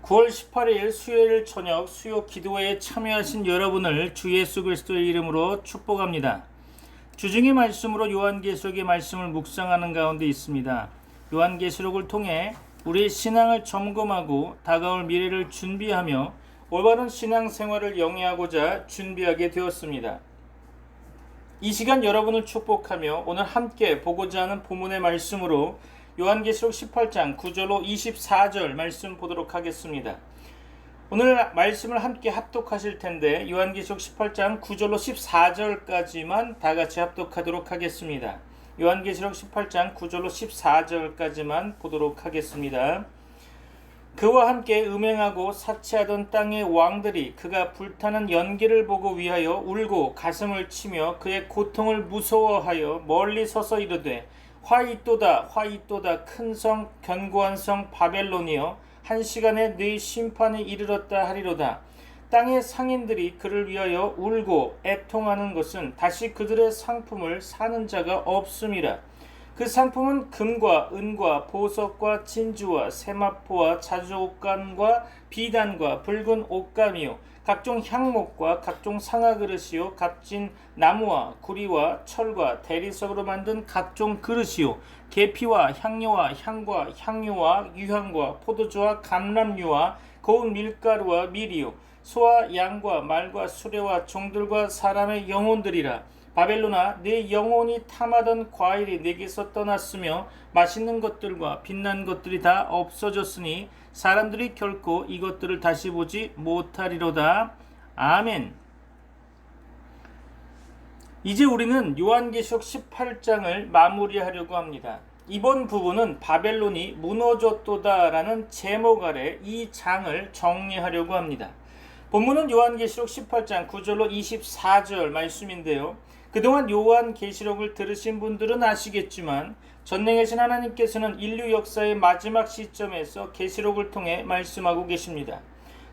9월 18일 수요일 저녁 수요 기도회에 참여하신 여러분을 주 예수 그리스도의 이름으로 축복합니다. 주중의 말씀으로 요한계시록의 말씀을 묵상하는 가운데 있습니다. 요한계시록을 통해 우리의 신앙을 점검하고 다가올 미래를 준비하며 올바른 신앙생활을 영위하고자 준비하게 되었습니다. 이 시간 여러분을 축복하며 오늘 함께 보고자 하는 본문의 말씀으로 요한계시록 18장 9절로 24절 말씀 보도록 하겠습니다. 오늘 말씀을 함께 합독하실 텐데 요한계시록 18장 9절로 14절까지만 다 같이 합독하도록 하겠습니다. 요한계시록 18장 9절로 14절까지만 보도록 하겠습니다. 그와 함께 음행하고 사치하던 땅의 왕들이 그가 불타는 연기를 보고 위하여 울고 가슴을 치며 그의 고통을 무서워하여 멀리 서서 이르되 화이또다 화이또다 큰 성 견고한 성 바벨론이여 한 시간에 네 심판이 이르렀다 하리로다. 땅의 상인들이 그를 위하여 울고 애통하는 것은 다시 그들의 상품을 사는 자가 없음이라. 그 상품은 금과 은과 보석과 진주와 세마포와 자주옷감과 비단과 붉은 옷감이요 각종 향목과 각종 상아그릇이요 값진 나무와 구리와 철과 대리석으로 만든 각종 그릇이요 계피와 향료와 향과 향료와 유향과 포도주와 감람유와 고운 밀가루와 밀이요 소와 양과 말과 수레와 종들과 사람의 영혼들이라. 바벨론아, 네 영혼이 탐하던 과일이 네게서 떠났으며 맛있는 것들과 빛난 것들이 다 없어졌으니 사람들이 결코 이것들을 다시 보지 못하리로다. 아멘. 이제 우리는 요한계시록 18장을 마무리하려고 합니다. 이번 부분은 바벨론이 무너졌도다라는 제목 아래 이 장을 정리하려고 합니다. 본문은 요한계시록 18장 9절로 24절 말씀인데요. 그동안 요한계시록을 들으신 분들은 아시겠지만 전능하신 하나님께서는 인류 역사의 마지막 시점에서 계시록을 통해 말씀하고 계십니다.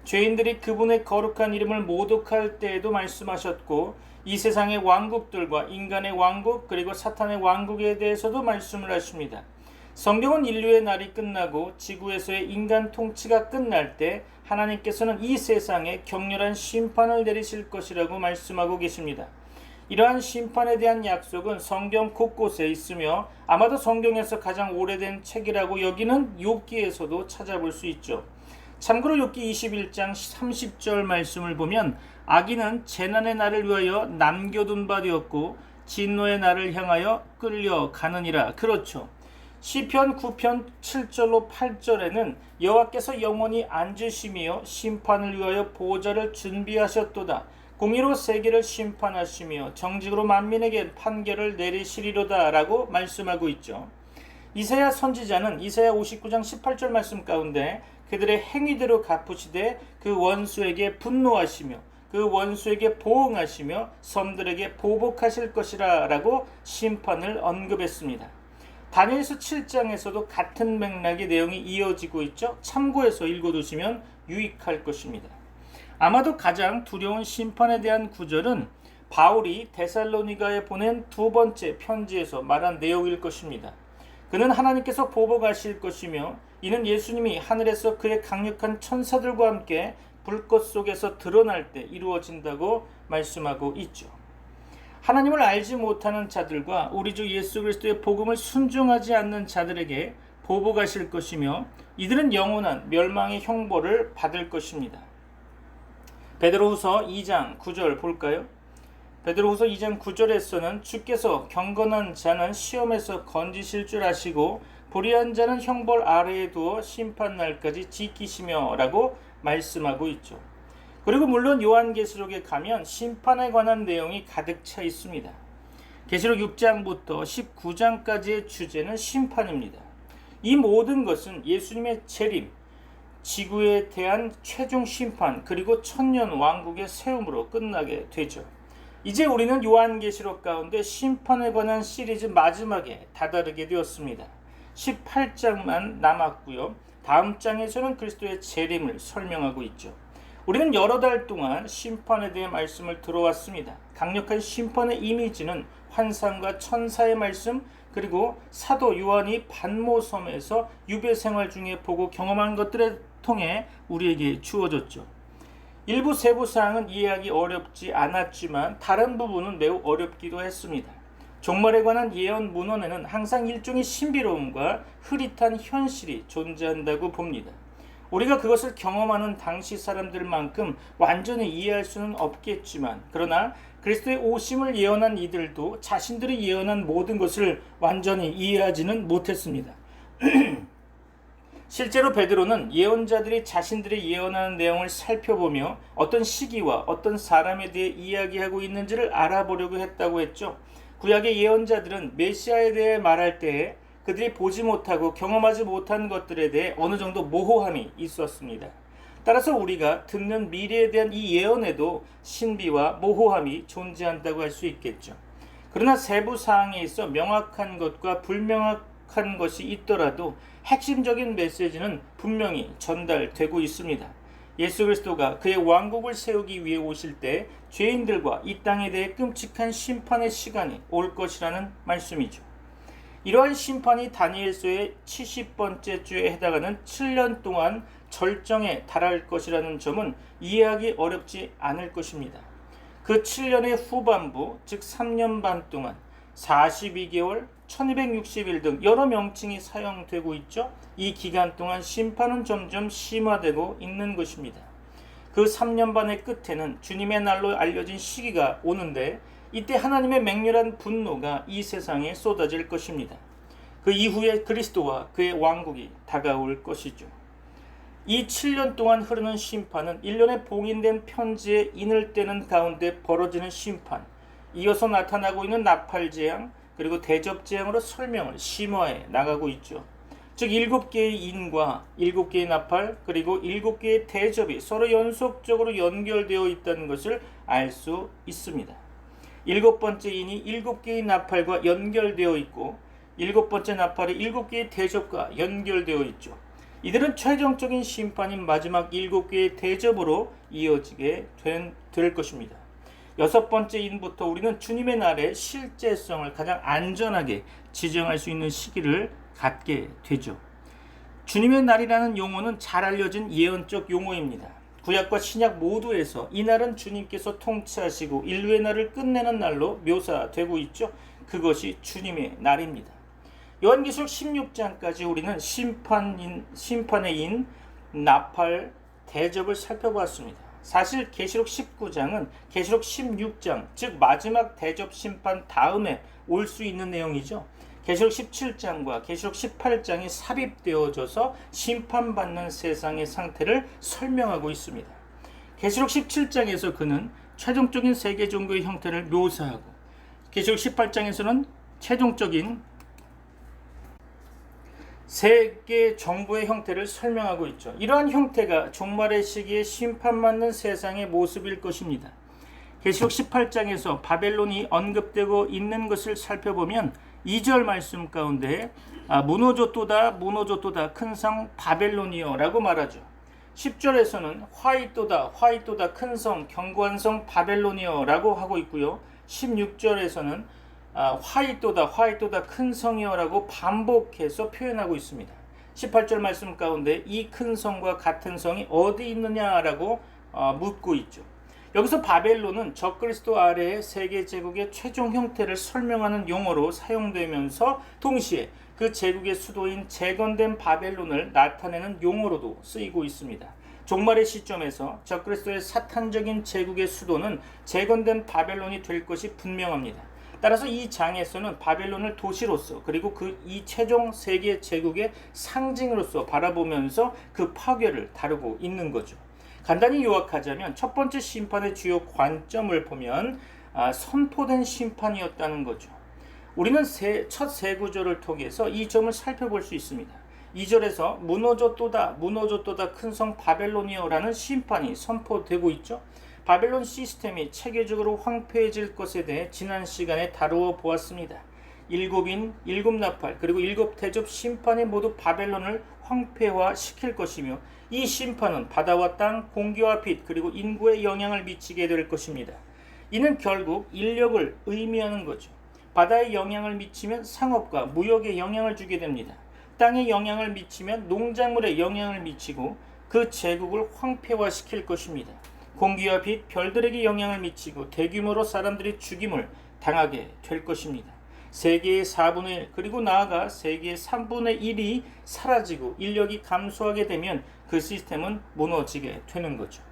죄인들이 그분의 거룩한 이름을 모독할 때에도 말씀하셨고 이 세상의 왕국들과 인간의 왕국 그리고 사탄의 왕국에 대해서도 말씀을 하십니다. 성경은 인류의 날이 끝나고 지구에서의 인간 통치가 끝날 때 하나님께서는 이 세상에 격렬한 심판을 내리실 것이라고 말씀하고 계십니다. 이러한 심판에 대한 약속은 성경 곳곳에 있으며 아마도 성경에서 가장 오래된 책이라고 여기는 욥기에서도 찾아볼 수 있죠. 참고로 욥기 21장 30절 말씀을 보면 악인은 재난의 날을 위하여 남겨둔 바 되었고 진노의 날을 향하여 끌려가느니라. 그렇죠. 시편 9편 7절로 8절에는 여호와께서 영원히 앉으시며 심판을 위하여 보좌를 준비하셨도다. 공의로 세계를 심판하시며 정직으로 만민에게 판결을 내리시리로다 라고 말씀하고 있죠. 이사야 선지자는 이사야 59장 18절 말씀 가운데 그들의 행위대로 갚으시되 그 원수에게 분노하시며 그 원수에게 보응하시며 섬들에게 보복하실 것이라 라고 심판을 언급했습니다. 다니엘서 7장에서도 같은 맥락의 내용이 이어지고 있죠. 참고해서 읽어두시면 유익할 것입니다. 아마도 가장 두려운 심판에 대한 구절은 바울이 데살로니가에 보낸 두 번째 편지에서 말한 내용일 것입니다. 그는 하나님께서 보복하실 것이며 이는 예수님이 하늘에서 그의 강력한 천사들과 함께 불꽃 속에서 드러날 때 이루어진다고 말씀하고 있죠. 하나님을 알지 못하는 자들과 우리 주 예수 그리스도의 복음을 순종하지 않는 자들에게 보복하실 것이며 이들은 영원한 멸망의 형벌을 받을 것입니다. 베드로후서 2장 9절 볼까요? 베드로후서 2장 9절에서는 주께서 경건한 자는 시험에서 건지실 줄 아시고 불의한 자는 형벌 아래에 두어 심판날까지 지키시며 라고 말씀하고 있죠. 그리고 물론 요한계시록에 가면 심판에 관한 내용이 가득 차 있습니다. 계시록 6장부터 19장까지의 주제는 심판입니다. 이 모든 것은 예수님의 재림, 지구에 대한 최종 심판 그리고 천년 왕국의 세움으로 끝나게 되죠. 이제 우리는 요한계시록 가운데 심판에 관한 시리즈 마지막에 다다르게 되었습니다. 18장만 남았고요. 다음 장에서는 그리스도의 재림을 설명하고 있죠. 우리는 여러 달 동안 심판에 대해 말씀을 들어왔습니다. 강력한 심판의 이미지는 환상과 천사의 말씀, 그리고 사도 요한이 반모섬에서 유배 생활 중에 보고 경험한 것들을 통해 우리에게 주어졌죠. 일부 세부 사항은 이해하기 어렵지 않았지만 다른 부분은 매우 어렵기도 했습니다. 종말에 관한 예언 문헌에는 항상 일종의 신비로움과 흐릿한 현실이 존재한다고 봅니다. 우리가 그것을 경험하는 당시 사람들만큼 완전히 이해할 수는 없겠지만, 그러나 그리스도의 오심을 예언한 이들도 자신들이 예언한 모든 것을 완전히 이해하지는 못했습니다. 실제로 베드로는 예언자들이 자신들이 예언하는 내용을 살펴보며 어떤 시기와 어떤 사람에 대해 이야기하고 있는지를 알아보려고 했다고 했죠. 구약의 예언자들은 메시아에 대해 말할 때에 그들이 보지 못하고 경험하지 못한 것들에 대해 어느 정도 모호함이 있었습니다. 따라서 우리가 듣는 미래에 대한 이 예언에도 신비와 모호함이 존재한다고 할 수 있겠죠. 그러나 세부 사항에 있어 명확한 것과 불명확한 것이 있더라도 핵심적인 메시지는 분명히 전달되고 있습니다. 예수 그리스도가 그의 왕국을 세우기 위해 오실 때 죄인들과 이 땅에 대해 끔찍한 심판의 시간이 올 것이라는 말씀이죠. 이러한 심판이 다니엘서의 70번째 주에 해당하는 7년 동안 절정에 달할 것이라는 점은 이해하기 어렵지 않을 것입니다. 그 7년의 후반부, 즉 3년 반 동안 42개월, 1260일 등 여러 명칭이 사용되고 있죠. 이 기간 동안 심판은 점점 심화되고 있는 것입니다. 그 3년 반의 끝에는 주님의 날로 알려진 시기가 오는데 이때 하나님의 맹렬한 분노가 이 세상에 쏟아질 것입니다. 그 이후에 그리스도와 그의 왕국이 다가올 것이죠. 이 7년 동안 흐르는 심판은 일련의 봉인된 편지에 인을 떼는 가운데 벌어지는 심판, 이어서 나타나고 있는 나팔재앙, 그리고 대접재앙으로 설명을 심화해 나가고 있죠. 즉 7개의 인과 7개의 나팔, 그리고 7개의 대접이 서로 연속적으로 연결되어 있다는 것을 알 수 있습니다. 7번째 인이 7개의 나팔과 연결되어 있고 7번째 나팔이 7개의 대접과 연결되어 있죠. 이들은 최종적인 심판인 마지막 7개의 대접으로 이어지게 될 것입니다. 6번째 인부터 우리는 주님의 날의 실제성을 가장 안전하게 지정할 수 있는 시기를 갖게 되죠. 주님의 날이라는 용어는 잘 알려진 예언적 용어입니다. 구약과 신약 모두에서 이 날은 주님께서 통치하시고 인류의 날을 끝내는 날로 묘사되고 있죠. 그것이 주님의 날입니다. 요한계시록 16장까지 우리는 심판의 인, 나팔, 대접을 살펴보았습니다. 사실 계시록 19장은 계시록 16장, 즉 마지막 대접 심판 다음에 올 수 있는 내용이죠. 계시록 17장과 계시록 18장이 삽입되어져서 심판받는 세상의 상태를 설명하고 있습니다. 계시록 17장에서 그는 최종적인 세계 종교의 형태를 묘사하고 계시록 18장에서는 최종적인 세계 정부의 형태를 설명하고 있죠. 이러한 형태가 종말의 시기에 심판받는 세상의 모습일 것입니다. 계시록 18장에서 바벨론이 언급되고 있는 것을 살펴보면 2절 말씀 가운데 무너졌도다 무너졌도다 큰 성 바벨론이여 라고 말하죠. 10절에서는 화이또다 큰 성 견고한 성 바벨론이여 라고 하고 있고요. 16절에서는 화이또다 큰 성이여 라고 반복해서 표현하고 있습니다. 18절 말씀 가운데 이 큰 성과 같은 성이 어디 있느냐라고 묻고 있죠. 여기서 바벨론은 적그리스도 아래의 세계 제국의 최종 형태를 설명하는 용어로 사용되면서 동시에 그 제국의 수도인 재건된 바벨론을 나타내는 용어로도 쓰이고 있습니다. 종말의 시점에서 적그리스도의 사탄적인 제국의 수도는 재건된 바벨론이 될 것이 분명합니다. 따라서 이 장에서는 바벨론을 도시로서 그리고 이 최종 세계 제국의 상징으로서 바라보면서 그 파괴를 다루고 있는 거죠. 간단히 요약하자면 첫 번째 심판의 주요 관점을 보면 선포된 심판이었다는 거죠. 우리는 첫 세 구절을 통해서 이 점을 살펴볼 수 있습니다. 2절에서 무너졌도다 큰 성 바벨론이여라는 심판이 선포되고 있죠. 바벨론 시스템이 체계적으로 황폐해질 것에 대해 지난 시간에 다루어 보았습니다. 7인, 7나팔, 그리고 7대접 심판이 모두 바벨론을 황폐화시킬 것이며 이 심판은 바다와 땅, 공기와 빛, 그리고 인구에 영향을 미치게 될 것입니다. 이는 결국 인력을 의미하는 거죠. 바다에 영향을 미치면 상업과 무역에 영향을 주게 됩니다. 땅에 영향을 미치면 농작물에 영향을 미치고 그 제국을 황폐화시킬 것입니다. 공기와 빛, 별들에게 영향을 미치고 대규모로 사람들이 죽임을 당하게 될 것입니다. 세계의 4분의 1 그리고 나아가 세계의 3분의 1이 사라지고 인력이 감소하게 되면 그 시스템은 무너지게 되는 거죠.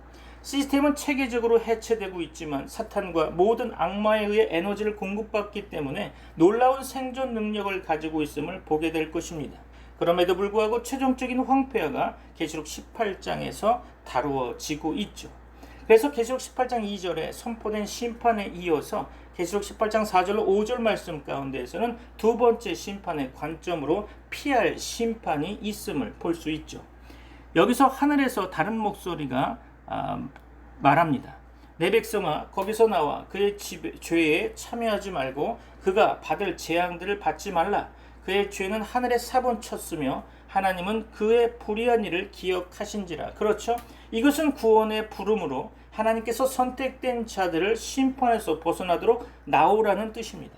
시스템은 체계적으로 해체되고 있지만 사탄과 모든 악마에 의해 에너지를 공급받기 때문에 놀라운 생존 능력을 가지고 있음을 보게 될 것입니다. 그럼에도 불구하고 최종적인 황폐화가 계시록 18장에서 다루어지고 있죠. 그래서 계시록 18장 2절에 선포된 심판에 이어서 계시록 18장 4절로 5절 말씀 가운데에서는 두 번째 심판의 관점으로 피할 심판이 있음을 볼 수 있죠. 여기서 하늘에서 다른 목소리가 말합니다. 내 백성아, 거기서 나와 그의 죄에 참여하지 말고 그가 받을 재앙들을 받지 말라. 그의 죄는 하늘에 사본쳤으며 하나님은 그의 불의한 일을 기억하신지라. 그렇죠? 이것은 구원의 부름으로 하나님께서 선택된 자들을 심판에서 벗어나도록 나오라는 뜻입니다.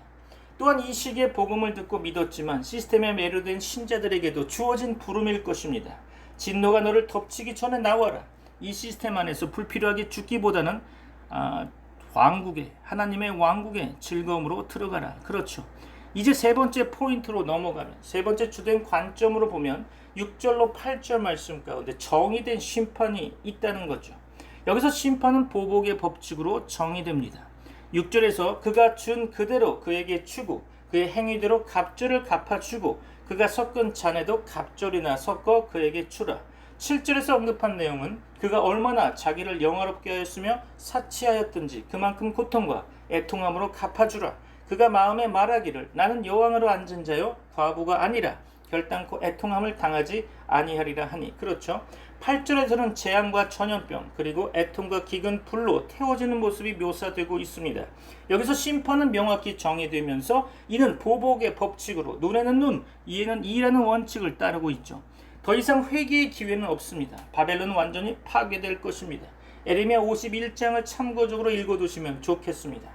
또한 이 시기에 복음을 듣고 믿었지만 시스템에 매료된 신자들에게도 주어진 부름일 것입니다. 진노가 너를 덮치기 전에 나와라. 이 시스템 안에서 불필요하게 죽기보다는 왕국에, 하나님의 왕국의 즐거움으로 들어가라. 그렇죠. 이제 세 번째 포인트로 넘어가면, 세 번째 주된 관점으로 보면 6절로 8절 말씀 가운데 정의된 심판이 있다는 거죠. 여기서 심판은 보복의 법칙으로 정의됩니다. 6절에서 그가 준 그대로 그에게 주고 그의 행위대로 갑절을 갚아주고 그가 섞은 잔에도 갑절이나 섞어 그에게 주라. 7절에서 언급한 내용은 그가 얼마나 자기를 영화롭게 하였으며 사치하였든지 그만큼 고통과 애통함으로 갚아주라. 그가 마음에 말하기를 나는 여왕으로 앉은 자요 과부가 아니라 결단코 애통함을 당하지 아니하리라 하니. 그렇죠. 8절에서는 재앙과 전염병 그리고 애통과 기근 불로 태워지는 모습이 묘사되고 있습니다. 여기서 심판은 명확히 정의되면서 이는 보복의 법칙으로 눈에는 눈, 이에는 이라는 원칙을 따르고 있죠. 더 이상 회개의 기회는 없습니다. 바벨론은 완전히 파괴될 것입니다. 에레미야 51장을 참고적으로 읽어두시면 좋겠습니다.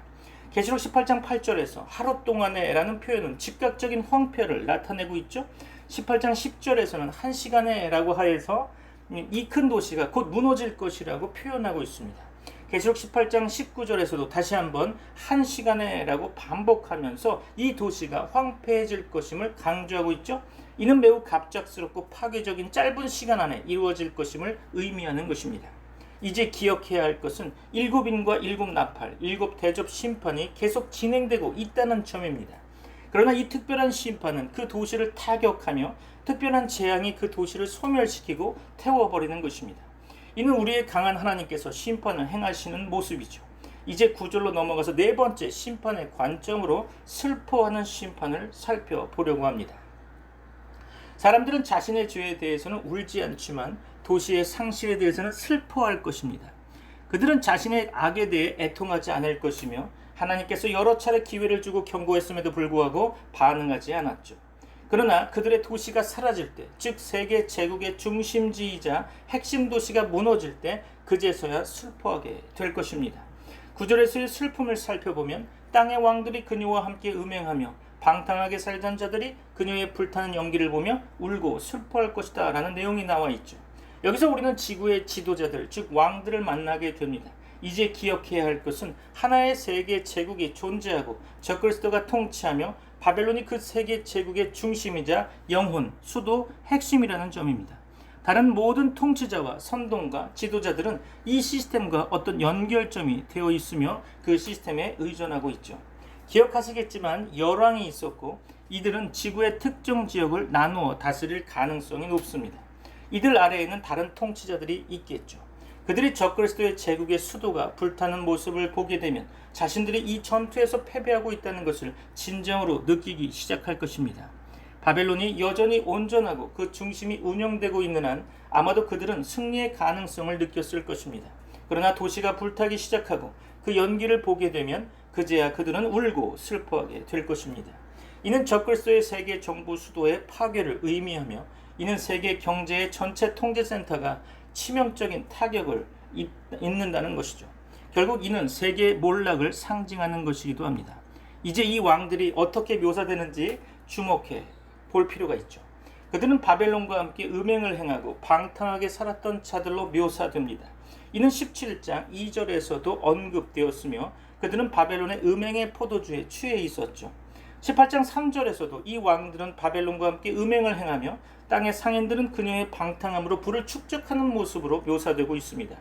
계시록 18장 8절에서 하루 동안에 라는 표현은 즉각적인 황폐를 나타내고 있죠. 18장 10절에서는 한 시간에 라고 하여서 이 큰 도시가 곧 무너질 것이라고 표현하고 있습니다. 계시록 18장 19절에서도 다시 한번 한 시간에 라고 반복하면서 이 도시가 황폐해질 것임을 강조하고 있죠. 이는 매우 갑작스럽고 파괴적인 짧은 시간 안에 이루어질 것임을 의미하는 것입니다. 이제 기억해야 할 것은 7인과 7나팔, 7대접 심판이 계속 진행되고 있다는 점입니다. 그러나 이 특별한 심판은 그 도시를 타격하며 특별한 재앙이 그 도시를 소멸시키고 태워버리는 것입니다. 이는 우리의 강한 하나님께서 심판을 행하시는 모습이죠. 이제 9절로 넘어가서 네 번째 심판의 관점으로 슬퍼하는 심판을 살펴보려고 합니다. 사람들은 자신의 죄에 대해서는 울지 않지만 도시의 상실에 대해서는 슬퍼할 것입니다. 그들은 자신의 악에 대해 애통하지 않을 것이며 하나님께서 여러 차례 기회를 주고 경고했음에도 불구하고 반응하지 않았죠. 그러나 그들의 도시가 사라질 때, 즉 세계 제국의 중심지이자 핵심 도시가 무너질 때 그제서야 슬퍼하게 될 것입니다. 9절에서의 슬픔을 살펴보면 땅의 왕들이 그녀와 함께 음행하며 방탕하게 살던 자들이 그녀의 불타는 연기를 보며 울고 슬퍼할 것이다 라는 내용이 나와 있죠. 여기서 우리는 지구의 지도자들, 즉 왕들을 만나게 됩니다. 이제 기억해야 할 것은 하나의 세계 제국이 존재하고 적그리스도가 통치하며 바벨론이 그 세계 제국의 중심이자 영혼, 수도, 핵심이라는 점입니다. 다른 모든 통치자와 선동가, 지도자들은 이 시스템과 어떤 연결점이 되어 있으며 그 시스템에 의존하고 있죠. 기억하시겠지만 열왕이 있었고 이들은 지구의 특정 지역을 나누어 다스릴 가능성이 높습니다. 이들 아래에는 다른 통치자들이 있겠죠. 그들이 적그리스도의 제국의 수도가 불타는 모습을 보게 되면 자신들이 이 전투에서 패배하고 있다는 것을 진정으로 느끼기 시작할 것입니다. 바벨론이 여전히 온전하고 그 중심이 운영되고 있는 한 아마도 그들은 승리의 가능성을 느꼈을 것입니다. 그러나 도시가 불타기 시작하고 그 연기를 보게 되면 그제야 그들은 울고 슬퍼하게 될 것입니다. 이는 적그리스도의 세계 정부 수도의 파괴를 의미하며 이는 세계 경제의 전체 통제센터가 치명적인 타격을 입는다는 것이죠. 결국 이는 세계의 몰락을 상징하는 것이기도 합니다. 이제 이 왕들이 어떻게 묘사되는지 주목해 볼 필요가 있죠. 그들은 바벨론과 함께 음행을 행하고 방탕하게 살았던 자들로 묘사됩니다. 이는 17장 2절에서도 언급되었으며 그들은 바벨론의 음행의 포도주에 취해 있었죠. 18장 3절에서도 이 왕들은 바벨론과 함께 음행을 행하며 땅의 상인들은 그녀의 방탕함으로 부를 축적하는 모습으로 묘사되고 있습니다.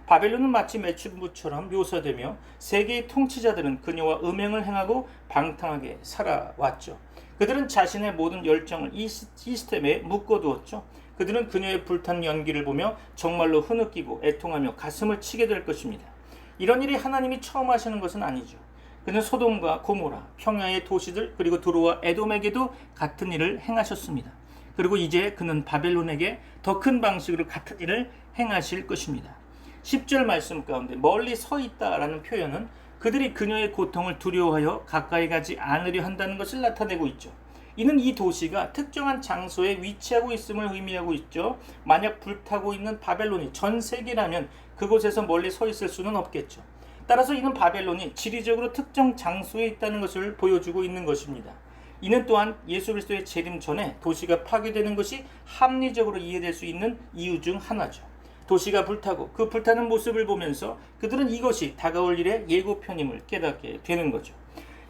바벨론은 마치 매춘부처럼 묘사되며 세계의 통치자들은 그녀와 음행을 행하고 방탕하게 살아왔죠. 그들은 자신의 모든 열정을 이 시스템에 묶어두었죠. 그들은 그녀의 불탄 연기를 보며 정말로 흐느끼고 애통하며 가슴을 치게 될 것입니다. 이런 일이 하나님이 처음 하시는 것은 아니죠. 그는 소돔과 고모라, 평야의 도시들 그리고 두로와 에돔에게도 같은 일을 행하셨습니다. 그리고 이제 그는 바벨론에게 더 큰 방식으로 같은 일을 행하실 것입니다. 10절 말씀 가운데 멀리 서 있다라는 표현은 그들이 그녀의 고통을 두려워하여 가까이 가지 않으려 한다는 것을 나타내고 있죠. 이는 이 도시가 특정한 장소에 위치하고 있음을 의미하고 있죠. 만약 불타고 있는 바벨론이 전 세계라면 그곳에서 멀리 서 있을 수는 없겠죠. 따라서 이는 바벨론이 지리적으로 특정 장소에 있다는 것을 보여주고 있는 것입니다. 이는 또한 예수 그리스도의 재림 전에 도시가 파괴되는 것이 합리적으로 이해될 수 있는 이유 중 하나죠. 도시가 불타고 그 불타는 모습을 보면서 그들은 이것이 다가올 일의 예고편임을 깨닫게 되는 거죠.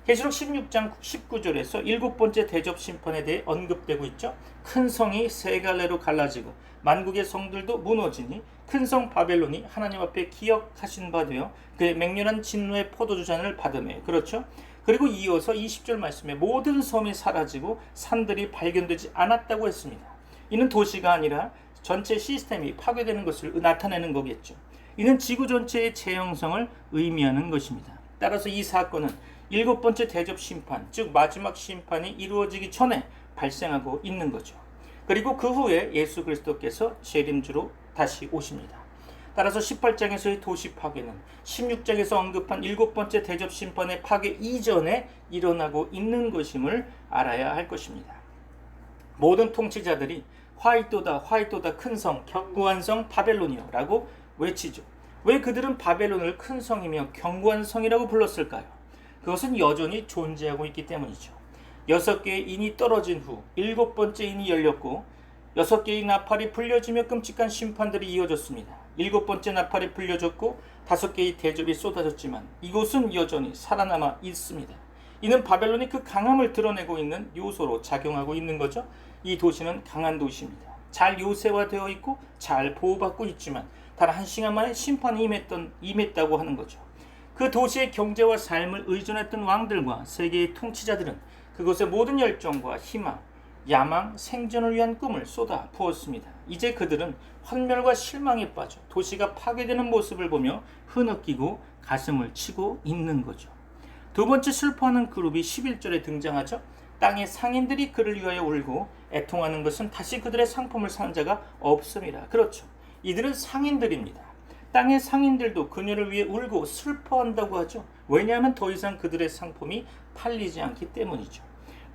계시록 16장 19절에서 7번째 대접 심판에 대해 언급되고 있죠. 큰 성이 세 갈래로 갈라지고 만국의 성들도 무너지니 큰 성 바벨론이 하나님 앞에 기억하신 바 되어 그의 맹렬한 진노의 포도주 잔을 받으며, 그렇죠. 그리고 이어서 20절 말씀에 모든 섬이 사라지고 산들이 발견되지 않았다고 했습니다. 이는 도시가 아니라 전체 시스템이 파괴되는 것을 나타내는 거겠죠. 이는 지구 전체의 재형성을 의미하는 것입니다. 따라서 이 사건은 7번째 대접 심판, 즉 마지막 심판이 이루어지기 전에 발생하고 있는 거죠. 그리고 그 후에 예수 그리스도께서 재림주로 다시 오십니다. 따라서 18장에서의 도시 파괴는 16장에서 언급한 7번째 대접 심판의 파괴 이전에 일어나고 있는 것임을 알아야 할 것입니다. 모든 통치자들이 화이토다 화이토다 큰 성 견고한 성 바벨론이여 라고 외치죠. 왜 그들은 바벨론을 큰 성이며 견고한 성이라고 불렀을까요? 그것은 여전히 존재하고 있기 때문이죠. 6개의 인이 떨어진 후 7번째 인이 열렸고 6개의 나팔이 불려지며 끔찍한 심판들이 이어졌습니다. 7번째 나팔이 불려졌고 5개의 대접이 쏟아졌지만 이곳은 여전히 살아남아 있습니다. 이는 바벨론이 그 강함을 드러내고 있는 요소로 작용하고 있는 거죠. 이 도시는 강한 도시입니다. 잘 요새화되어 있고 잘 보호받고 있지만 단 한 시간 만에 심판이 임했다고 하는 거죠. 그 도시의 경제와 삶을 의존했던 왕들과 세계의 통치자들은 그곳의 모든 열정과 희망, 야망, 생존을 위한 꿈을 쏟아 부었습니다. 이제 그들은 환멸과 실망에 빠져 도시가 파괴되는 모습을 보며 흐느끼고 가슴을 치고 있는 거죠. 두 번째 슬퍼하는 그룹이 11절에 등장하죠. 땅의 상인들이 그를 위하여 울고 애통하는 것은 다시 그들의 상품을 사는 자가 없음이라. 그렇죠. 이들은 상인들입니다. 땅의 상인들도 그녀를 위해 울고 슬퍼한다고 하죠. 왜냐하면 더 이상 그들의 상품이 팔리지 않기 때문이죠.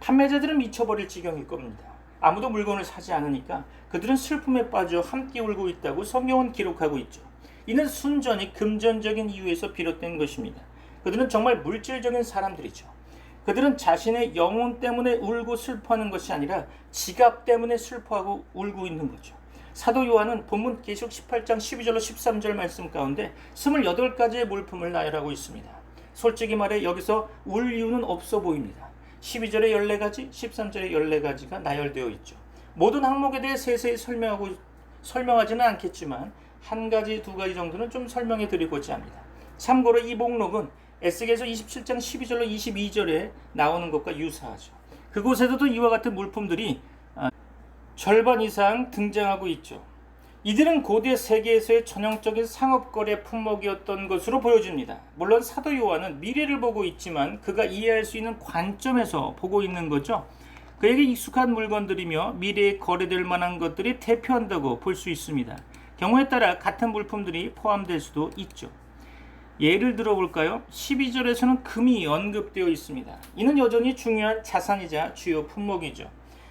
판매자들은 미쳐버릴 지경일 겁니다. 아무도 물건을 사지 않으니까 그들은 슬픔에 빠져 함께 울고 있다고 성경은 기록하고 있죠. 이는 순전히 금전적인 이유에서 비롯된 것입니다. 그들은 정말 물질적인 사람들이죠. 그들은 자신의 영혼 때문에 울고 슬퍼하는 것이 아니라 지갑 때문에 슬퍼하고 울고 있는 거죠. 사도 요한은 본문 계시록 18장 12절로 13절 말씀 가운데 28가지의 물품을 나열하고 있습니다. 솔직히 말해 여기서 울 이유는 없어 보입니다. 12절에 14가지, 13절에 14가지가 나열되어 있죠. 모든 항목에 대해 세세히 설명하지는 않겠지만 한 가지, 두 가지 정도는 좀 설명해 드리고자 합니다. 참고로 이 목록은 에스겔서 27장 12절로 22절에 나오는 것과 유사하죠. 그곳에서도 이와 같은 물품들이 절반 이상 등장하고 있죠. 이들은 고대 세계에서의 전형적인 상업거래 품목이었던 것으로 보여집니다. 물론 사도 요한은 미래를 보고 있지만 그가 이해할 수 있는 관점에서 보고 있는 거죠. 그에게 익숙한 물건들이며 미래에 거래될 만한 것들이 대표한다고 볼 수 있습니다. 경우에 따라 같은 물품들이 포함될 수도 있죠. 예를 들어볼까요? 12절에서는 금이 언급되어 있습니다. 이는 여전히 중요한 자산이자 주요 품목이죠.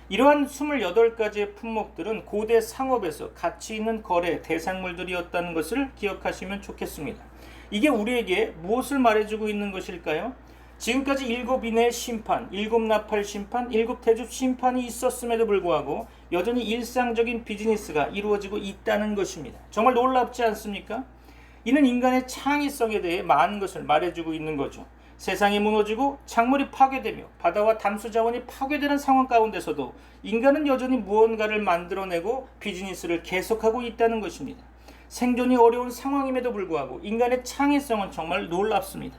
이러한 28가지의 품목들은 고대 상업에서 가치 있는 거래 대상물들이었다는 것을 기억하시면 좋겠습니다. 이게 우리에게 무엇을 말해주고 있는 것일까요? 지금까지 7인의 심판, 7나팔 심판, 7대접 심판이 있었음에도 불구하고 여전히 일상적인 비즈니스가 이루어지고 있다는 것입니다. 정말 놀랍지 않습니까? 이는 인간의 창의성에 대해 많은 것을 말해주고 있는 거죠. 세상이 무너지고 작물이 파괴되며 바다와 담수 자원이 파괴되는 상황 가운데서도 인간은 여전히 무언가를 만들어내고 비즈니스를 계속하고 있다는 것입니다. 생존이 어려운 상황임에도 불구하고 인간의 창의성은 정말 놀랍습니다.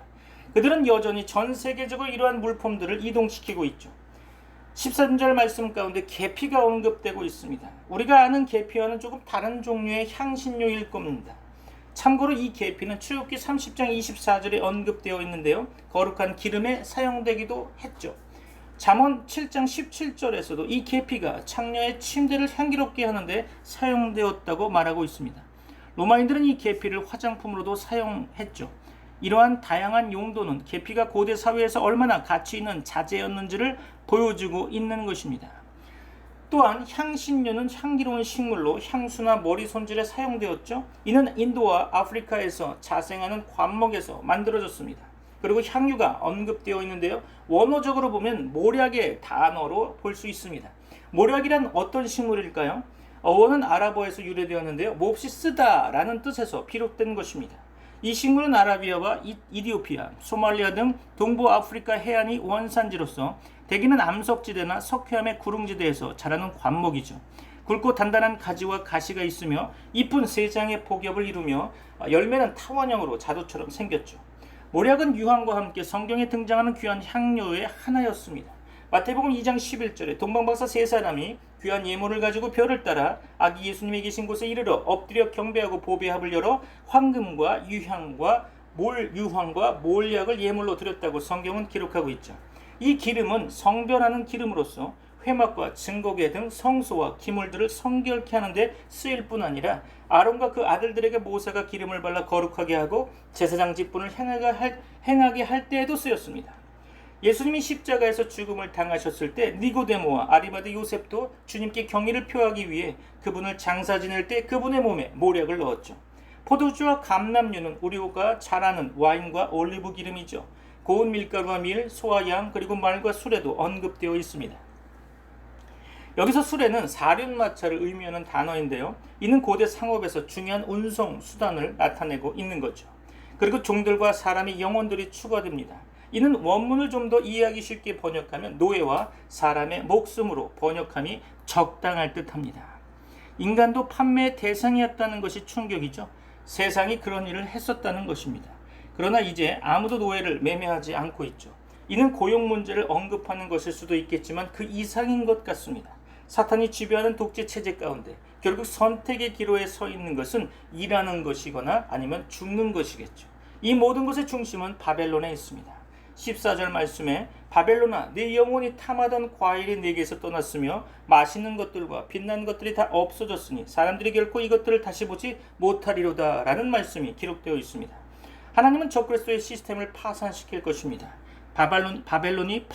그들은 여전히 전 세계적으로 이러한 물품들을 이동시키고 있죠. 13절 말씀 가운데 계피가 언급되고 있습니다. 우리가 아는 계피와는 조금 다른 종류의 향신료일 겁니다. 참고로 이 계피는 출애굽기 30장 24절에 언급되어 있는데요. 거룩한 기름에 사용되기도 했죠. 잠언 7장 17절에서도 이 계피가 창녀의 침대를 향기롭게 하는데 사용되었다고 말하고 있습니다. 로마인들은 이 계피를 화장품으로도 사용했죠. 이러한 다양한 용도는 계피가 고대 사회에서 얼마나 가치 있는 자재였는지를 보여주고 있는 것입니다. 또한 향신료는 향기로운 식물로 향수나 머리 손질에 사용되었죠. 이는 인도와 아프리카에서 자생하는 관목에서 만들어졌습니다. 그리고 향유가 언급되어 있는데요. 원어적으로 보면 모략의 단어로 볼 수 있습니다. 모략이란 어떤 식물일까요? 어원은 아랍어에서 유래되었는데요. 몹시 쓰다라는 뜻에서 비롯된 것입니다. 이 식물은 아라비아와 이디오피아, 소말리아 등 동부 아프리카 해안이 원산지로서 대기는 암석지대나 석회암의 구릉지대에서 자라는 관목이죠. 굵고 단단한 가지와 가시가 있으며 잎은 세 장의 폭엽을 이루며 열매는 타원형으로 자두처럼 생겼죠. 모략은 유황과 함께 성경에 등장하는 귀한 향료의 하나였습니다. 마태복음 2장 11절에 동방박사 세 사람이 귀한 예물을 가지고 별을 따라 아기 예수님이 계신 곳에 이르러 엎드려 경배하고 보배합을 열어 황금과 유황과 몰약을 예물로 드렸다고 성경은 기록하고 있죠. 이 기름은 성별하는 기름으로서 회막과 증거계 등 성소와 기물들을 성결케 하는데 쓰일 뿐 아니라 아론과 그 아들들에게 모세가 기름을 발라 거룩하게 하고 제사장 직분을 행하게 할 때에도 쓰였습니다. 예수님이 십자가에서 죽음을 당하셨을 때 니고데모와 아리마대 요셉도 주님께 경의를 표하기 위해 그분을 장사 지낼 때 그분의 몸에 모략을 넣었죠. 포도주와 감람류는 우리가 잘 아는 와인과 올리브 기름이죠. 고운 밀가루와 밀, 소와 양, 그리고 말과 수레도 언급되어 있습니다. 여기서 수레는 사륜마차를 의미하는 단어인데요. 이는 고대 상업에서 중요한 운송 수단을 나타내고 있는 거죠. 그리고 종들과 사람의 영혼들이 추가됩니다. 이는 원문을 좀 더 이해하기 쉽게 번역하면 노예와 사람의 목숨으로 번역함이 적당할 듯합니다. 인간도 판매의 대상이었다는 것이 충격이죠. 세상이 그런 일을 했었다는 것입니다. 그러나 이제 아무도 노예를 매매하지 않고 있죠. 이는 고용 문제를 언급하는 것일 수도 있겠지만 그 이상인 것 같습니다. 사탄이 지배하는 독재 체제 가운데 결국 선택의 기로에 서 있는 것은 일하는 것이거나 아니면 죽는 것이겠죠. 이 모든 것의 중심은 바벨론에 있습니다. 14절 말씀에 바벨론아 내 영혼이 탐하던 과일이 내게서 떠났으며 맛있는 것들과 빛난 것들이 다 없어졌으니 사람들이 결코 이것들을 다시 보지 못하리로다 라는 말씀이 기록되어 있습니다. 하나님은 적그리스도의 시스템을 파산시킬 것입니다. 바벨론이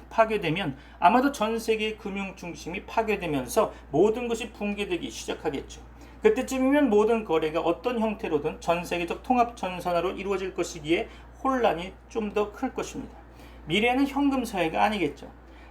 파괴되면 아마도 전 세계의 금융 중심이 파괴되면서 모든 것이 붕괴되기 시작하겠죠. 그때쯤이면 모든 거래가 어떤 형태로든 전 세계적 통합 전선화로 이루어질 것이기에 혼란이 좀 더 클 것입니다. 미래는 현금 사회가 아니겠죠.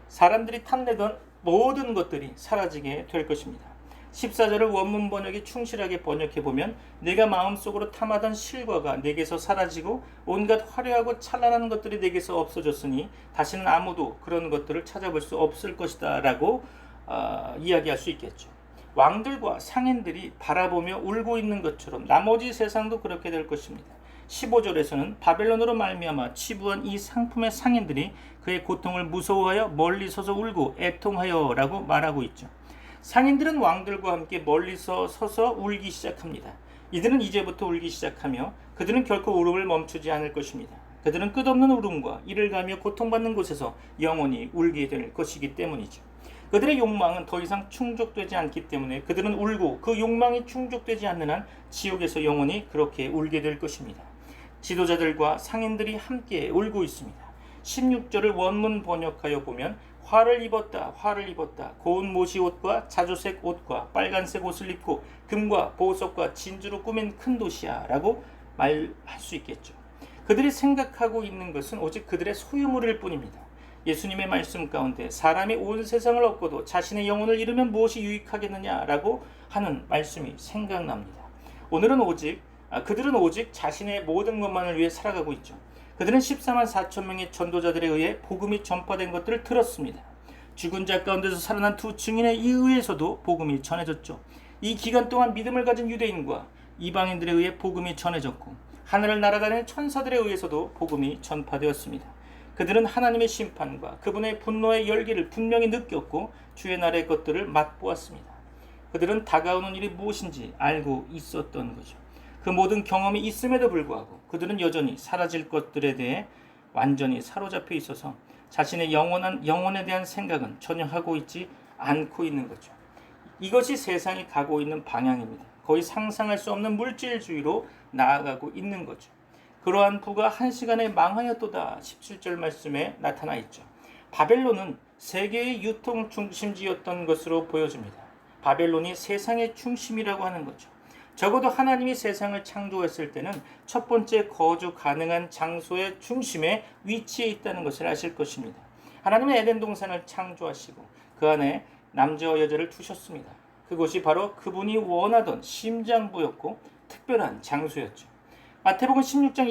사람들이 탐내던 모든 것들이 사라지게 될 것입니다. 14절을 원문 번역에 충실하게 번역해보면 내가 마음속으로 탐하던 실과가 내게서 사라지고 온갖 화려하고 찬란한 것들이 내게서 없어졌으니 다시는 아무도 그런 것들을 찾아볼 수 없을 것이다 라고 이야기할 수 있겠죠. 왕들과 상인들이 바라보며 울고 있는 것처럼 나머지 세상도 그렇게 될 것입니다. 15절에서는 바벨론으로 말미암아 치부한 이 상품의 상인들이 그의 고통을 무서워하여 멀리 서서 울고 애통하여 라고 말하고 있죠. 상인들은 왕들과 함께 멀리서 서서 울기 시작합니다. 이들은 이제부터 울기 시작하며 그들은 결코 울음을 멈추지 않을 것입니다. 그들은 끝없는 울음과 이를 가며 고통받는 곳에서 영원히 울게 될 것이기 때문이죠. 그들의 욕망은 더 이상 충족되지 않기 때문에 그들은 울고 그 욕망이 충족되지 않는 한 지옥에서 영원히 그렇게 울게 될 것입니다. 지도자들과 상인들이 함께 울고 있습니다. 16절을 원문 번역하여 보면 화를 입었다 화를 입었다 고운 모시 옷과 자주색 옷과 빨간색 옷을 입고 금과 보석과 진주로 꾸민 큰 도시야 라고 말할 수 있겠죠. 그들이 생각하고 있는 것은 오직 그들의 소유물일 뿐입니다. 예수님의 말씀 가운데 사람이 온 세상을 얻고도 자신의 영혼을 잃으면 무엇이 유익하겠느냐라고 하는 말씀이 생각납니다. 그들은 오직 자신의 모든 것만을 위해 살아가고 있죠. 그들은 14만 4천 명의 전도자들에 의해 복음이 전파된 것들을 들었습니다. 죽은 자 가운데서 살아난 두 증인에 의해서도 복음이 전해졌죠. 이 기간 동안 믿음을 가진 유대인과 이방인들에 의해 복음이 전해졌고 하늘을 날아다니는 천사들에 의해서도 복음이 전파되었습니다. 그들은 하나님의 심판과 그분의 분노의 열기를 분명히 느꼈고 주의 날의 것들을 맛보았습니다. 그들은 다가오는 일이 무엇인지 알고 있었던 거죠. 그 모든 경험이 있음에도 불구하고 그들은 여전히 사라질 것들에 대해 완전히 사로잡혀 있어서 자신의 영혼에 대한 생각은 전혀 하고 있지 않고 있는 거죠. 이것이 세상이 가고 있는 방향입니다. 거의 상상할 수 없는 물질주의로 나아가고 있는 거죠. 그러한 부가 한 시간에 망하였도다 17절 말씀에 나타나 있죠. 바벨론은 세계의 유통 중심지였던 것으로 보여집니다. 바벨론이 세상의 중심이라고 하는 거죠. 적어도 하나님이 세상을 창조했을 때는 첫 번째 거주 가능한 장소의 중심에 위치해 있다는 것을 아실 것입니다. 하나님은 에덴 동산을 창조하시고 그 안에 남자와 여자를 두셨습니다. 그곳이 바로 그분이 원하던 심장부였고 특별한 장소였죠. 마태복음 16장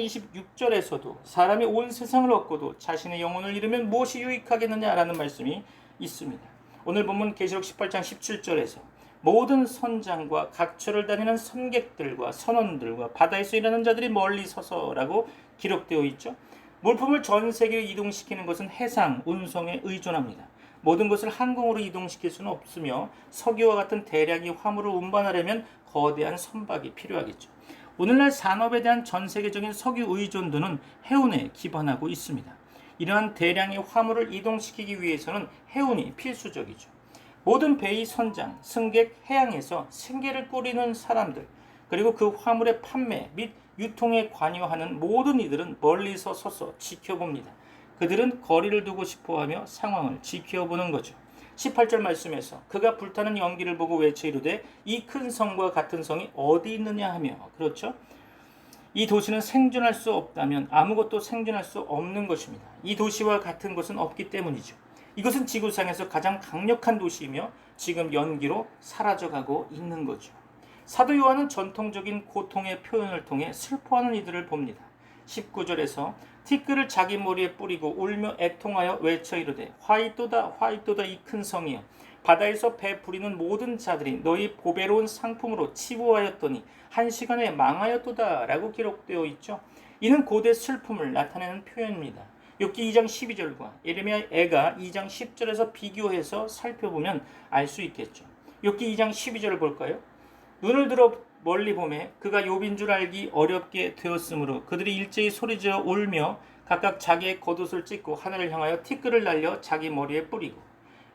26절에서도 사람이 온 세상을 얻고도 자신의 영혼을 잃으면 무엇이 유익하겠느냐라는 말씀이 있습니다. 오늘 본문 계시록 18장 17절에서 모든 선장과 각처를 다니는 선객들과 선원들과 바다에서 일하는 자들이 멀리 서서라고 기록되어 있죠. 물품을 전 세계에 이동시키는 것은 해상 운송에 의존합니다. 모든 것을 항공으로 이동시킬 수는 없으며 석유와 같은 대량의 화물을 운반하려면 거대한 선박이 필요하겠죠. 오늘날 산업에 대한 전 세계적인 석유 의존도는 해운에 기반하고 있습니다. 이러한 대량의 화물을 이동시키기 위해서는 해운이 필수적이죠. 모든 배의 선장, 승객, 해양에서 생계를 꾸리는 사람들, 그리고 그 화물의 판매 및 유통에 관여하는 모든 이들은 멀리서 서서 지켜봅니다. 그들은 거리를 두고 싶어하며 상황을 지켜보는 거죠. 18절 말씀에서 그가 불타는 연기를 보고 외쳐 이르되 이 큰 성과 같은 성이 어디 있느냐 하며, 그렇죠? 이 도시는 생존할 수 없다면 아무것도 생존할 수 없는 것입니다. 이 도시와 같은 것은 없기 때문이죠. 이것은 지구상에서 가장 강력한 도시이며 지금 연기로 사라져가고 있는 거죠. 사도 요한은 전통적인 고통의 표현을 통해 슬퍼하는 이들을 봅니다. 19절에서 티끌을 자기 머리에 뿌리고 울며 애통하여 외쳐 이르되 화이또다 화이또다 이 큰 성이여 바다에서 배 부리는 모든 자들이 너희 보배로운 상품으로 치부하였더니 한 시간에 망하였도다 라고 기록되어 있죠. 이는 고대 슬픔을 나타내는 표현입니다. 욥기 2장 12절과 예레미야 애가 2장 10절에서 비교해서 살펴보면 알 수 있겠죠. 욥기 2장 12절을 볼까요? 눈을 들어 멀리 보매 그가 욥인 줄 알기 어렵게 되었으므로 그들이 일제히 소리지어 울며 각각 자기의 겉옷을 찢고 하늘을 향하여 티끌을 날려 자기 머리에 뿌리고,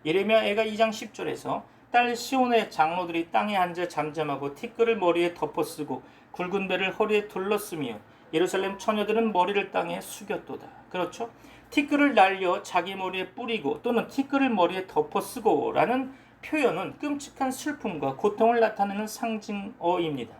예레미야 애가 2장 10절에서 딸 시온의 장로들이 땅에 앉아 잠잠하고 티끌을 머리에 덮어쓰고 굵은 배를 허리에 둘렀으며 예루살렘 처녀들은 머리를 땅에 숙였도다. 그렇죠? 티끌을 날려 자기 머리에 뿌리고 또는 티끌을 머리에 덮어쓰고 라는 표현은 끔찍한 슬픔과 고통을 나타내는 상징어입니다.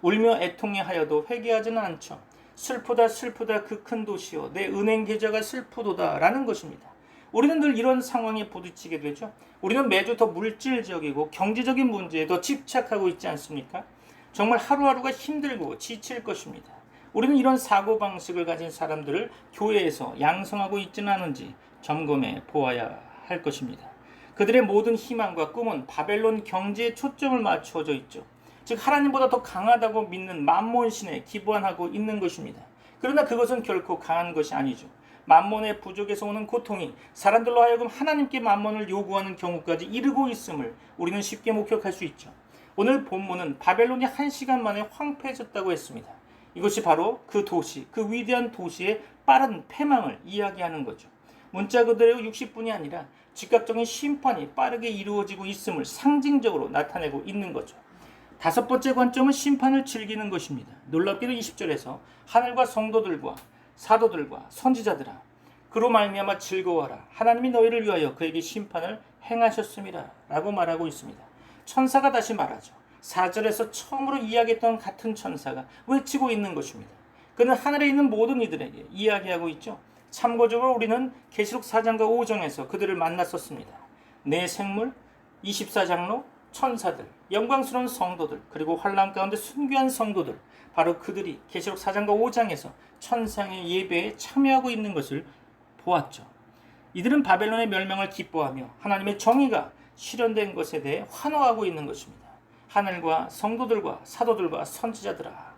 울며 애통해 하여도 회개하지는 않죠. 슬프다 슬프다 그 큰 도시여 내 은행 계좌가 슬프도다 라는 것입니다. 우리는 늘 이런 상황에 부딪히게 되죠. 우리는 매주 더 물질적이고 경제적인 문제에 더 집착하고 있지 않습니까? 정말 하루하루가 힘들고 지칠 것입니다. 우리는 이런 사고방식을 가진 사람들을 교회에서 양성하고 있지는 않은지 점검해 보아야 할 것입니다. 그들의 모든 희망과 꿈은 바벨론 경제에 초점을 맞춰져 있죠. 즉 하나님보다 더 강하다고 믿는 맘몬신에 기반하고 있는 것입니다. 그러나 그것은 결코 강한 것이 아니죠. 맘몬의 부족에서 오는 고통이 사람들로 하여금 하나님께 맘몬을 요구하는 경우까지 이르고 있음을 우리는 쉽게 목격할 수 있죠. 오늘 본문은 바벨론이 한 시간 만에 황폐해졌다고 했습니다. 이것이 바로 그 도시, 그 위대한 도시의 빠른 패망을 이야기하는 거죠. 문자 그대로 60분이 아니라 즉각적인 심판이 빠르게 이루어지고 있음을 상징적으로 나타내고 있는 거죠. 다섯 번째 관점은 심판을 즐기는 것입니다. 놀랍게도 20절에서 하늘과 성도들과 사도들과 선지자들아 그로 말미암아 즐거워하라 하나님이 너희를 위하여 그에게 심판을 행하셨음이라 라고 말하고 있습니다. 천사가 다시 말하죠. 4절에서 처음으로 이야기했던 같은 천사가 외치고 있는 것입니다. 그는 하늘에 있는 모든 이들에게 이야기하고 있죠. 참고적으로 우리는 계시록 4장과 5장에서 그들을 만났었습니다. 내 생물, 24장로, 천사들, 영광스러운 성도들, 그리고 환난 가운데 순교한 성도들, 바로 그들이 계시록 4장과 5장에서 천상의 예배에 참여하고 있는 것을 보았죠. 이들은 바벨론의 멸망을 기뻐하며 하나님의 정의가 실현된 것에 대해 환호하고 있는 것입니다. 하늘과 성도들과 사도들과 선지자들아.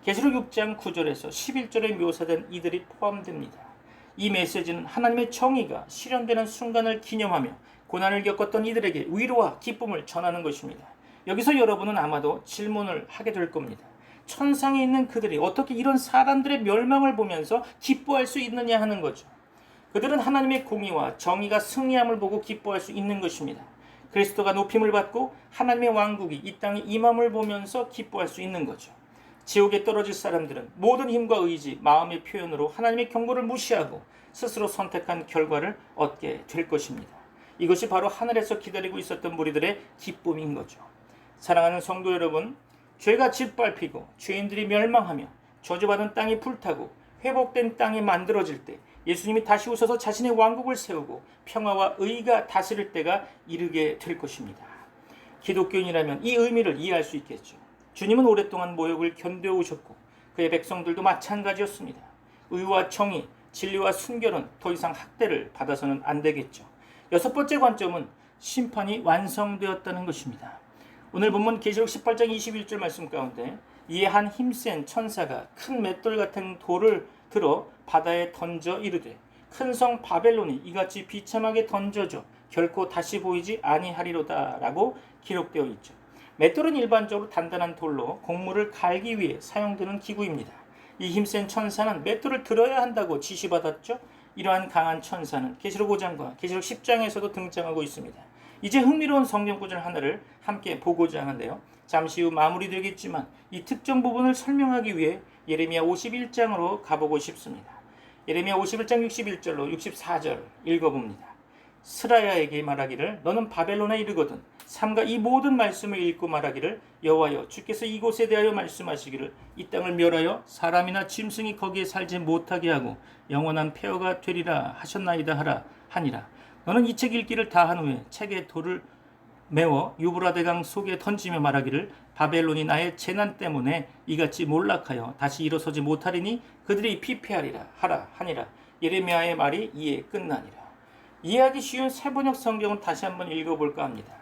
계시록 6장 9절에서 11절에 묘사된 이들이 포함됩니다. 이 메시지는 하나님의 정의가 실현되는 순간을 기념하며 고난을 겪었던 이들에게 위로와 기쁨을 전하는 것입니다. 여기서 여러분은 아마도 질문을 하게 될 겁니다. 천상에 있는 그들이 어떻게 이런 사람들의 멸망을 보면서 기뻐할 수 있느냐 하는 거죠. 그들은 하나님의 공의와 정의가 승리함을 보고 기뻐할 수 있는 것입니다. 그리스도가 높임을 받고 하나님의 왕국이 이 땅에 임함을 보면서 기뻐할 수 있는 거죠. 지옥에 떨어질 사람들은 모든 힘과 의지, 마음의 표현으로 하나님의 경고를 무시하고 스스로 선택한 결과를 얻게 될 것입니다. 이것이 바로 하늘에서 기다리고 있었던 무리들의 기쁨인 거죠. 사랑하는 성도 여러분, 죄가 짓밟히고 죄인들이 멸망하며 저주받은 땅이 불타고 회복된 땅이 만들어질 때 예수님이 다시 오셔서 자신의 왕국을 세우고 평화와 의가 다스릴 때가 이르게 될 것입니다. 기독교인이라면 이 의미를 이해할 수 있겠죠. 주님은 오랫동안 모욕을 견뎌오셨고 그의 백성들도 마찬가지였습니다. 의와 정의, 진리와 순결은 더 이상 학대를 받아서는 안 되겠죠. 여섯 번째 관점은 심판이 완성되었다는 것입니다. 오늘 본문 계시록 18장 21절 말씀 가운데 이에 한 힘센 천사가 큰 맷돌 같은 돌을 들어 바다에 던져 이르되 큰 성 바벨론이 이같이 비참하게 던져져 결코 다시 보이지 아니하리로다 라고 기록되어 있죠. 맷돌은 일반적으로 단단한 돌로 곡물을 갈기 위해 사용되는 기구입니다. 이 힘센 천사는 맷돌을 들어야 한다고 지시받았죠. 이러한 강한 천사는 계시록 5장과 계시록 10장에서도 등장하고 있습니다. 이제 흥미로운 성경 구절 하나를 함께 보고자 하는데요. 잠시 후 마무리되겠지만 이 특정 부분을 설명하기 위해 예레미야 51장으로 가보고 싶습니다. 예레미야 51장 61절로 64절 읽어봅니다. 스라야에게 말하기를 너는 바벨론에 이르거든 삼가 이 모든 말씀을 읽고 말하기를 여호와여 주께서 이곳에 대하여 말씀하시기를 이 땅을 멸하여 사람이나 짐승이 거기에 살지 못하게 하고 영원한 폐허가 되리라 하셨나이다 하라 하니라. 너는 이 책 읽기를 다 한 후에 책에 돌을 메워 유브라데강 속에 던지며 말하기를 바벨론이 나의 재난 때문에 이같이 몰락하여 다시 일어서지 못하리니 그들이 피폐하리라 하라 하니라. 예레미야의 말이 이에 끝나니라. 이해하기 쉬운 세번역 성경을 다시 한번 읽어볼까 합니다.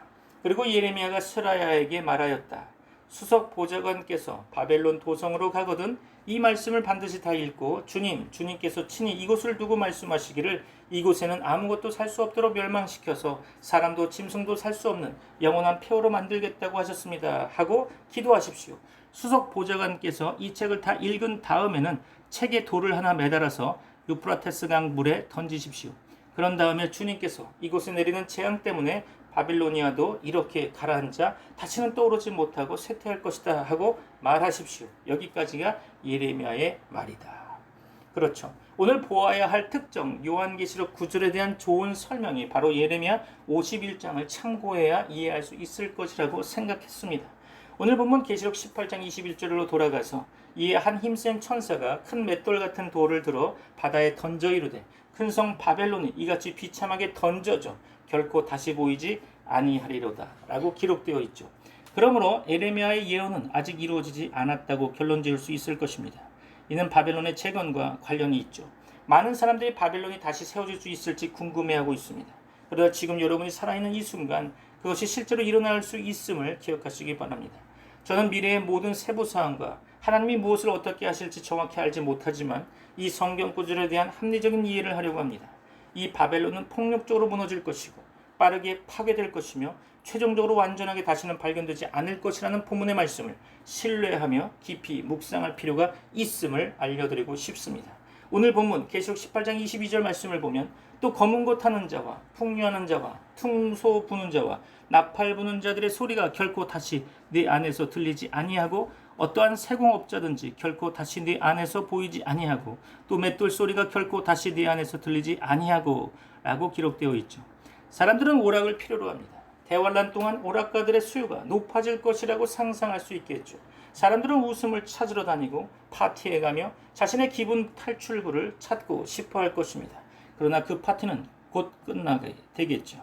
그리고 예레미야가 스라야에게 말하였다. 수석 보좌관께서 바벨론 도성으로 가거든 이 말씀을 반드시 다 읽고 주님께서 친히 이곳을 두고 말씀하시기를 이곳에는 아무것도 살 수 없도록 멸망시켜서 사람도 짐승도 살 수 없는 영원한 폐허로 만들겠다고 하셨습니다 하고 기도하십시오. 수석 보좌관께서 이 책을 다 읽은 다음에는 책에 돌을 하나 매달아서 유프라테스 강 물에 던지십시오. 그런 다음에 주님께서 이곳에 내리는 재앙 때문에 바빌로니아도 이렇게 가라앉아 다시는 떠오르지 못하고 쇠퇴할 것이다 하고 말하십시오. 여기까지가 예레미야의 말이다. 그렇죠. 오늘 보아야 할 특정 요한계시록 9절에 대한 좋은 설명이 바로 예레미야 51장을 참고해야 이해할 수 있을 것이라고 생각했습니다. 오늘 본문 계시록 18장 21절로 돌아가서 이에 한 힘센 천사가 큰 맷돌 같은 돌을 들어 바다에 던져 이르되 큰 성 바벨론이 이같이 비참하게 던져져 결코 다시 보이지 아니하리로다 라고 기록되어 있죠. 그러므로 예레미야의 예언은 아직 이루어지지 않았다고 결론 지을 수 있을 것입니다. 이는 바벨론의 재건과 관련이 있죠. 많은 사람들이 바벨론이 다시 세워질 수 있을지 궁금해하고 있습니다. 그러나 지금 여러분이 살아있는 이 순간 그것이 실제로 일어날 수 있음을 기억하시기 바랍니다. 저는 미래의 모든 세부사항과 하나님이 무엇을 어떻게 하실지 정확히 알지 못하지만 이 성경 구절에 대한 합리적인 이해를 하려고 합니다. 이 바벨론은 폭력적으로 무너질 것이고 빠르게 파괴될 것이며 최종적으로 완전하게 다시는 발견되지 않을 것이라는 본문의 말씀을 신뢰하며 깊이 묵상할 필요가 있음을 알려드리고 싶습니다. 오늘 본문 계시록 18장 22절 말씀을 보면 또 검은 것 타는 자와 풍류하는 자와 퉁소 부는 자와 나팔 부는 자들의 소리가 결코 다시 네 안에서 들리지 아니하고 어떠한 세공업자든지 결코 다시 네 안에서 보이지 아니하고 또 맷돌 소리가 결코 다시 네 안에서 들리지 아니하고 라고 기록되어 있죠. 사람들은 오락을 필요로 합니다. 대환란 동안 오락가들의 수요가 높아질 것이라고 상상할 수 있겠죠. 사람들은 웃음을 찾으러 다니고 파티에 가며 자신의 기분 탈출구를 찾고 싶어 할 것입니다. 그러나 그 파티는 곧 끝나게 되겠죠.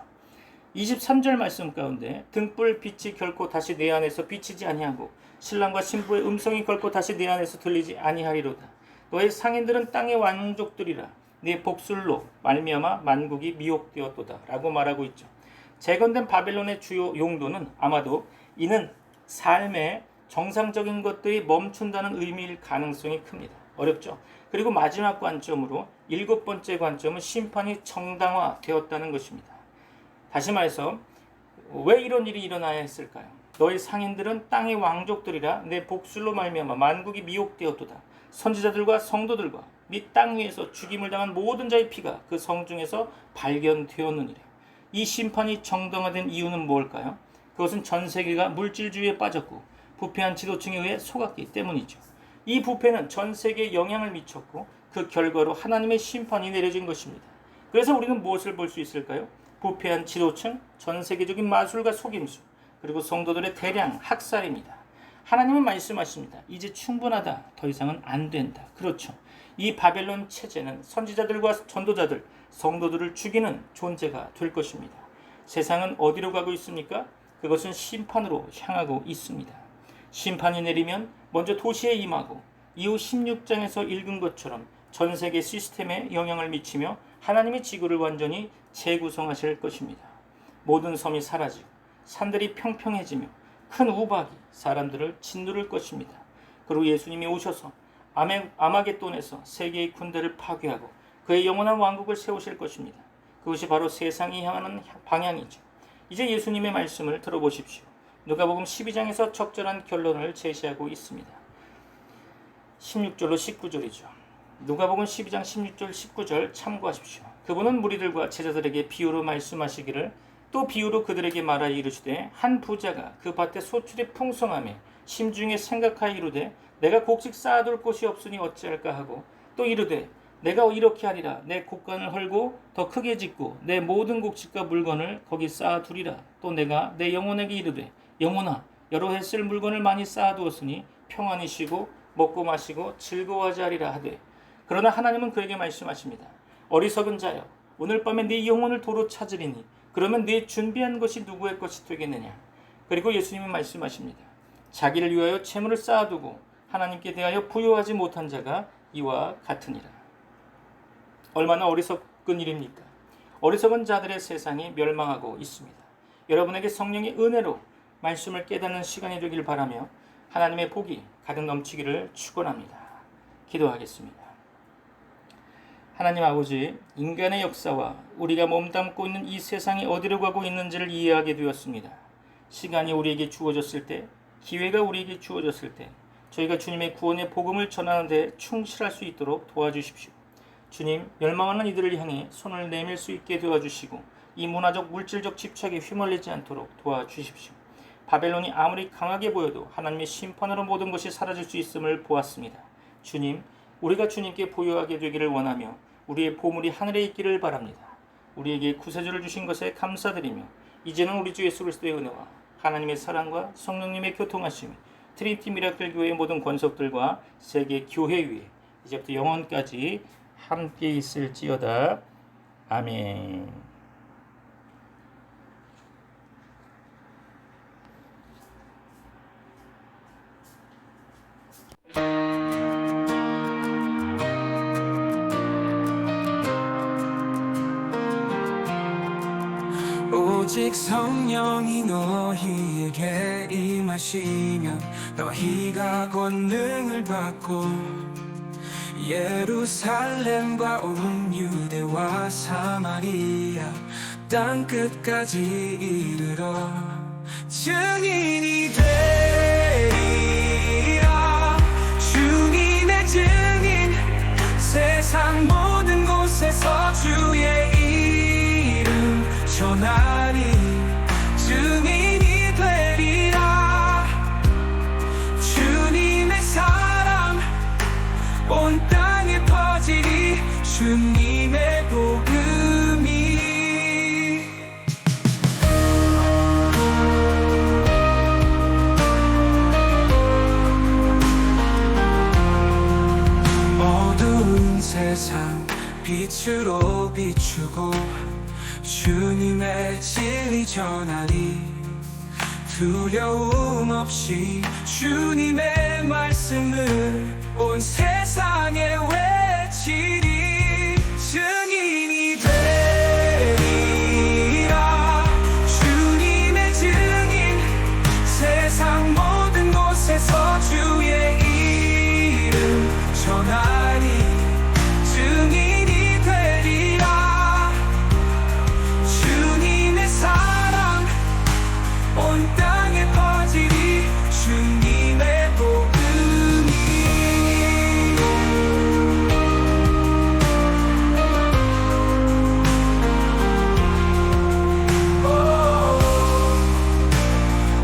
23절 말씀 가운데 등불 빛이 결코 다시 내 안에서 비치지 아니하고 신랑과 신부의 음성이 결코 다시 내 안에서 들리지 아니하리로다. 너의 상인들은 땅의 왕족들이라 네 복술로 말미암아 만국이 미혹되었도다 라고 말하고 있죠. 재건된 바벨론의 주요 용도는 아마도 이는 삶의 정상적인 것들이 멈춘다는 의미일 가능성이 큽니다. 어렵죠. 그리고 마지막 관점으로 7번째 관점은 심판이 정당화되었다는 것입니다. 다시 말해서 왜 이런 일이 일어나야 했을까요? 너희 상인들은 땅의 왕족들이라 내 복술로 말미암아 만국이 미혹되었도다. 선지자들과 성도들과 및 땅 위에서 죽임을 당한 모든 자의 피가 그 성중에서 발견되었느니라. 이 심판이 정당화된 이유는 뭘까요? 그것은 전 세계가 물질주의에 빠졌고 부패한 지도층에 의해 속았기 때문이죠. 이 부패는 전 세계에 영향을 미쳤고 그 결과로 하나님의 심판이 내려진 것입니다. 그래서 우리는 무엇을 볼 수 있을까요? 부패한 지도층, 전 세계적인 마술과 속임수, 그리고 성도들의 대량 학살입니다. 하나님은 말씀하십니다. 이제 충분하다. 더 이상은 안 된다. 그렇죠. 이 바벨론 체제는 선지자들과 전도자들, 성도들을 죽이는 존재가 될 것입니다. 세상은 어디로 가고 있습니까? 그것은 심판으로 향하고 있습니다. 심판이 내리면 먼저 도시에 임하고 이후 16장에서 읽은 것처럼 전 세계 시스템에 영향을 미치며 하나님의 지구를 완전히 재구성하실 것입니다. 모든 섬이 사라지고 산들이 평평해지며 큰 우박이 사람들을 짓누를 것입니다. 그리고 예수님이 오셔서 아마겟돈에서 세계의 군대를 파괴하고 그의 영원한 왕국을 세우실 것입니다. 그것이 바로 세상이 향하는 방향이죠. 이제 예수님의 말씀을 들어보십시오. 누가복음 12장에서 적절한 결론을 제시하고 있습니다. 16절로 19절이죠. 누가복음 12장 16절 19절 참고하십시오. 그분은 무리들과 제자들에게 비유로 말씀하시기를 또 비유로 그들에게 말하여 이르시되 한 부자가 그 밭에 소출이 풍성하매 심중에 생각하여 이르되 내가 곡식 쌓아둘 곳이 없으니 어찌할까 하고 또 이르되 내가 이렇게 하리라 내 곡간을 헐고 더 크게 짓고 내 모든 곡식과 물건을 거기 쌓아두리라. 또 내가 내 영혼에게 이르되 영혼아 여러 해 쓸 물건을 많이 쌓아두었으니 평안히 쉬고 먹고 마시고 즐거워하지 하리라 하되 그러나 하나님은 그에게 말씀하십니다. 어리석은 자여 오늘 밤에 네 영혼을 도로 찾으리니 그러면 네 준비한 것이 누구의 것이 되겠느냐. 그리고 예수님은 말씀하십니다. 자기를 위하여 재물을 쌓아두고 하나님께 대하여 부여하지 못한 자가 이와 같으니라. 얼마나 어리석은 일입니까? 어리석은 자들의 세상이 멸망하고 있습니다. 여러분에게 성령의 은혜로 말씀을 깨닫는 시간이 되길 바라며 하나님의 복이 가득 넘치기를 축원합니다. 기도하겠습니다. 하나님 아버지, 인간의 역사와 우리가 몸담고 있는 이 세상이 어디로 가고 있는지를 이해하게 되었습니다. 시간이 우리에게 주어졌을 때, 기회가 우리에게 주어졌을 때 저희가 주님의 구원의 복음을 전하는 데 충실할 수 있도록 도와주십시오. 주님, 멸망하는 이들을 향해 손을 내밀 수 있게 도와주시고 이 문화적 물질적 집착에 휘말리지 않도록 도와주십시오. 바벨론이 아무리 강하게 보여도 하나님의 심판으로 모든 것이 사라질 수 있음을 보았습니다. 주님, 우리가 주님께 보유하게 되기를 원하며 우리의 보물이 하늘에 있기를 바랍니다. 우리에게 구세주를 주신 것에 감사드리며 이제는 우리 주 예수 그리스도의 은혜와 하나님의 사랑과 성령님의 교통하심이 트리니티 미라클 교회의 모든 권속들과 세계 교회 위에 이제부터 영원까지 함께 있을지어다. 아멘. 오직 성령이 너희에게 임하시면 너희가 권능을 받고 예루살렘과 온 유대와 사마리아 땅 끝까지 이르러 증인이 되리라. 주님의 증인 세상 모든 곳에서 주의 이름 전하리. 증인이 되리라. 주님의 사랑 온 땅에 퍼지리. 주님의 복음이 전하리 두려움 없이 주님의 말씀을 온 세상에 외치리 증인이 되리라 주님의 증인 세상 모든 곳에서 주의 이름 전하리 증인이 되리라 주님의 사랑 온 땅에 퍼지리 주님의 복음이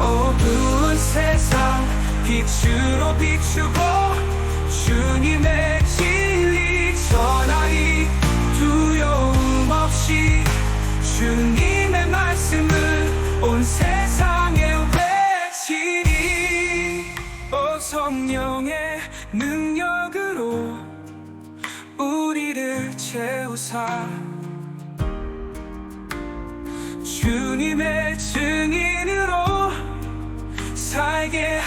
어두운 세상 빛으로 비추고 주님의 진리 전하리 두려움 없이 주님의 말씀을 온 세상에 외치리 오 성령의 능력으로 우리를 채우사 주님의 증인으로 살게